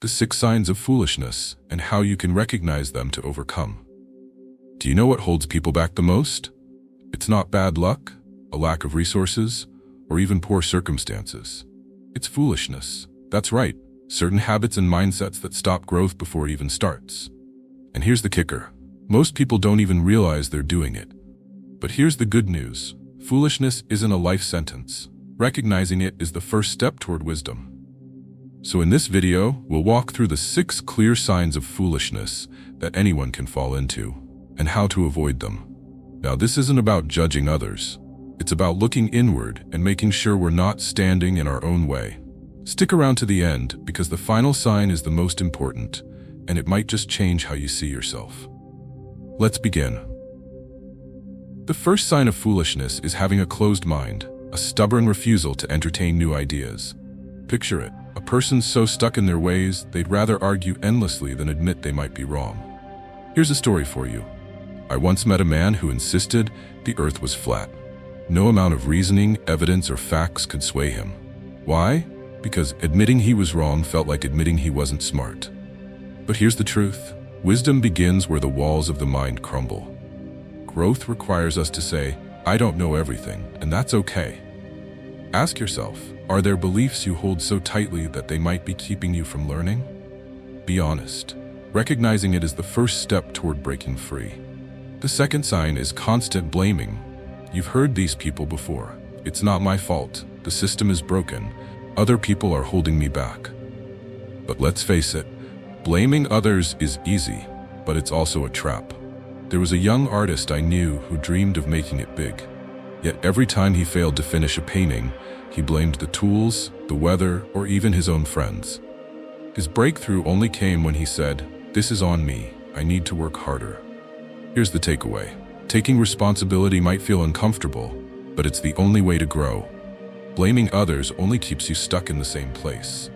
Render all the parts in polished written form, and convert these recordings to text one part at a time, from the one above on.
the 6 signs of foolishness, and how you can recognize them to overcome. Do you know what holds people back the most? It's not bad luck, a lack of resources, or even poor circumstances. It's foolishness. That's right, certain habits and mindsets that stop growth before it even starts. And here's the kicker. Most people don't even realize they're doing it. But here's the good news. Foolishness isn't a life sentence. Recognizing it is the first step toward wisdom. So in this video, we'll walk through the 6 clear signs of foolishness that anyone can fall into, and how to avoid them. Now, this isn't about judging others. It's about looking inward and making sure we're not standing in our own way. Stick around to the end, because the final sign is the most important, and it might just change how you see yourself. Let's begin. The first sign of foolishness is having a closed mind, a stubborn refusal to entertain new ideas. Picture it, a person so stuck in their ways, they'd rather argue endlessly than admit they might be wrong. Here's a story for you. I once met a man who insisted the earth was flat. No amount of reasoning, evidence, or facts could sway him. Why? Because admitting he was wrong felt like admitting he wasn't smart. But here's the truth. Wisdom begins where the walls of the mind crumble. Growth requires us to say, I don't know everything, and that's okay. Ask yourself, are there beliefs you hold so tightly that they might be keeping you from learning? Be honest. Recognizing it is the first step toward breaking free. The second sign is constant blaming. You've heard these people before. It's not my fault. The system is broken. Other people are holding me back. But let's face it, blaming others is easy, but it's also a trap. There was a young artist I knew who dreamed of making it big. Yet every time he failed to finish a painting, he blamed the tools, the weather, or even his own friends. His breakthrough only came when he said, "This is on me. I need to work harder." Here's the takeaway. Taking responsibility might feel uncomfortable, but it's the only way to grow. Blaming others only keeps you stuck in the same place.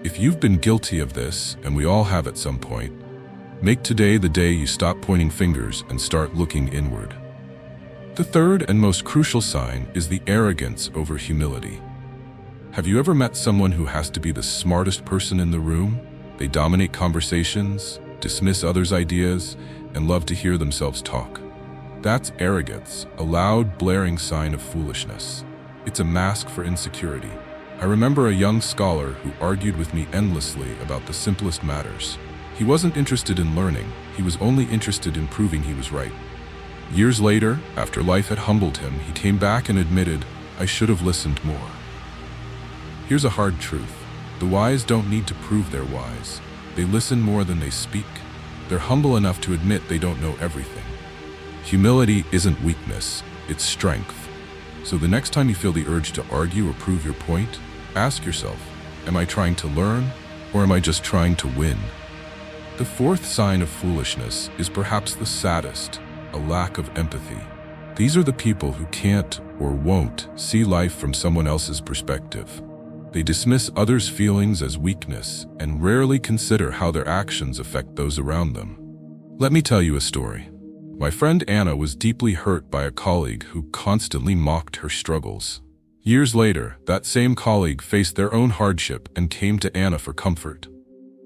If you've been guilty of this, and we all have at some point, make today the day you stop pointing fingers and start looking inward. The third and most crucial sign is the arrogance over humility. Have you ever met someone who has to be the smartest person in the room? They dominate conversations, dismiss others' ideas, and love to hear themselves talk. That's arrogance, a loud, blaring sign of foolishness. It's a mask for insecurity. I remember a young scholar who argued with me endlessly about the simplest matters. He wasn't interested in learning, he was only interested in proving he was right. Years later, after life had humbled him, he came back and admitted, "I should have listened more." Here's a hard truth. The wise don't need to prove they're wise. They listen more than they speak. They're humble enough to admit they don't know everything. Humility isn't weakness, it's strength. So the next time you feel the urge to argue or prove your point, ask yourself, am I trying to learn, or am I just trying to win? The fourth sign of foolishness is perhaps the saddest, a lack of empathy. These are the people who can't or won't see life from someone else's perspective. They dismiss others' feelings as weakness and rarely consider how their actions affect those around them. Let me tell you a story. My friend Anna was deeply hurt by a colleague who constantly mocked her struggles. Years later, that same colleague faced their own hardship and came to Anna for comfort.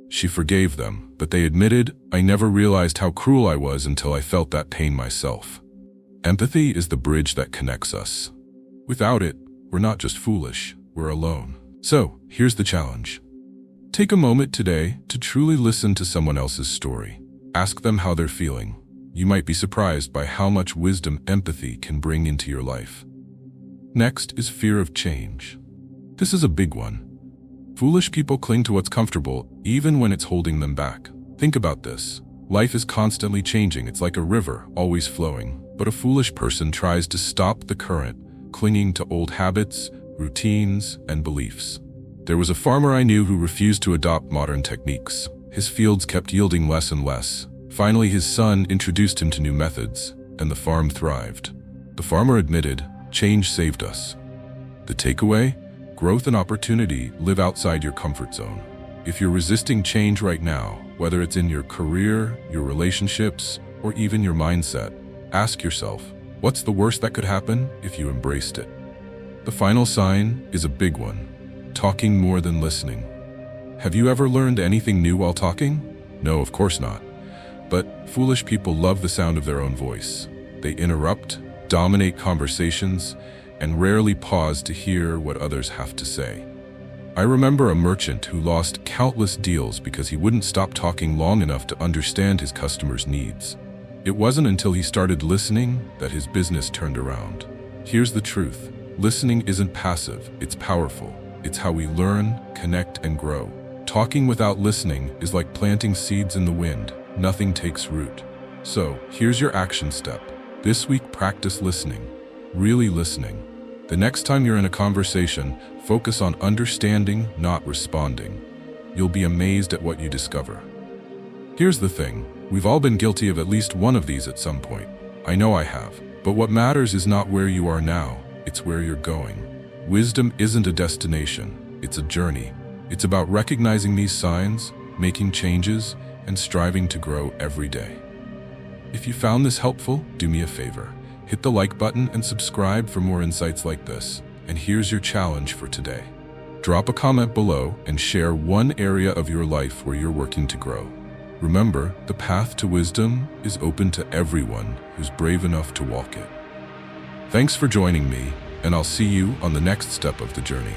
She forgave them, but they admitted, "I never realized how cruel I was until I felt that pain myself." Empathy is the bridge that connects us. Without it, we're not just foolish, we're alone. So, here's the challenge. Take a moment today to truly listen to someone else's story. Ask them how they're feeling. You might be surprised by how much wisdom empathy can bring into your life. Next is fear of change. This is a big one. Foolish people cling to what's comfortable, even when it's holding them back. Think about this. Life is constantly changing. It's like a river, always flowing. But a foolish person tries to stop the current, clinging to old habits, routines, and beliefs. There was a farmer I knew who refused to adopt modern techniques. His fields kept yielding less and less. Finally, his son introduced him to new methods, and the farm thrived. The farmer admitted, "Change saved us." The takeaway? Growth and opportunity live outside your comfort zone. If you're resisting change right now, whether it's in your career, your relationships, or even your mindset, ask yourself, what's the worst that could happen if you embraced it? The final sign is a big one, talking more than listening. Have you ever learned anything new while talking? No, of course not. But foolish people love the sound of their own voice. They interrupt, dominate conversations, and rarely pause to hear what others have to say. I remember a merchant who lost countless deals because he wouldn't stop talking long enough to understand his customers' needs. It wasn't until he started listening that his business turned around. Here's the truth. Listening isn't passive, it's powerful. It's how we learn, connect, and grow. Talking without listening is like planting seeds in the wind. Nothing takes root. So, here's your action step. This week, practice listening. Really listening. The next time you're in a conversation, focus on understanding, not responding. You'll be amazed at what you discover. Here's the thing. We've all been guilty of at least one of these at some point. I know I have. But what matters is not where you are now, it's where you're going. Wisdom isn't a destination, it's a journey. It's about recognizing these signs, making changes, and striving to grow every day. If you found this helpful, do me a favor. Hit the like button and subscribe for more insights like this. And here's your challenge for today. Drop a comment below and share one area of your life where you're working to grow. Remember, the path to wisdom is open to everyone who's brave enough to walk it. Thanks for joining me, and I'll see you on the next step of the journey.